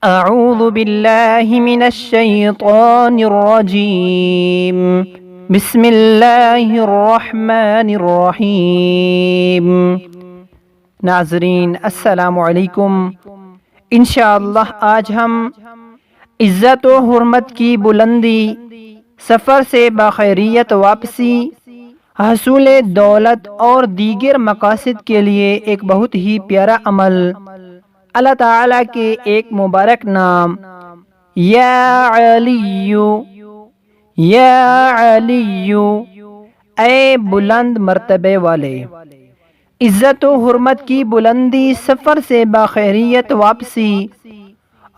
اعوذ باللہ من الشیطان الرجیم بسم اللہ الرحمن الرحیم۔ ناظرین السلام علیکم۔ انشاءاللہ آج ہم عزت و حرمت کی بلندی، سفر سے باخیریت واپسی، حصول دولت اور دیگر مقاصد کے لیے ایک بہت ہی پیارا عمل، اللہ تعالیٰ کے ایک مبارک نام یا علی، یا علی، اے بلند مرتبے والے، عزت و حرمت کی بلندی، سفر سے باخیریت واپسی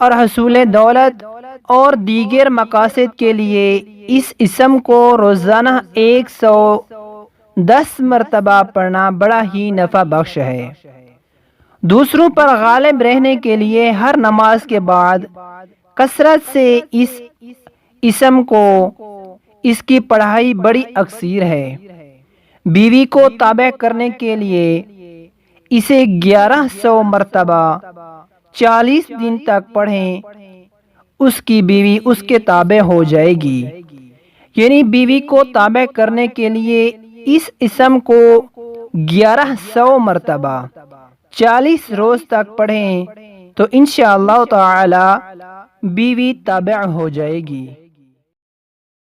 اور حصول دولت اور دیگر مقاصد کے لیے اس اسم کو روزانہ 110 مرتبہ پڑھنا بڑا ہی نفع بخش ہے۔ دوسروں پر غالب رہنے کے لیے ہر نماز کے بعد کثرت سے اس اسم کو، اس کی پڑھائی بڑی اکثر ہے۔ بیوی کو تابع کرنے کے لیے اسے 1100 مرتبہ 40 دن تک پڑھیں، اس کی بیوی اس کے تابع ہو جائے گی۔ یعنی بیوی کو تابع کرنے کے لیے اس اسم کو 1100 مرتبہ 40 روز تک پڑھیں تو انشاءاللہ تعالی بیوی تابع ہو جائے گی۔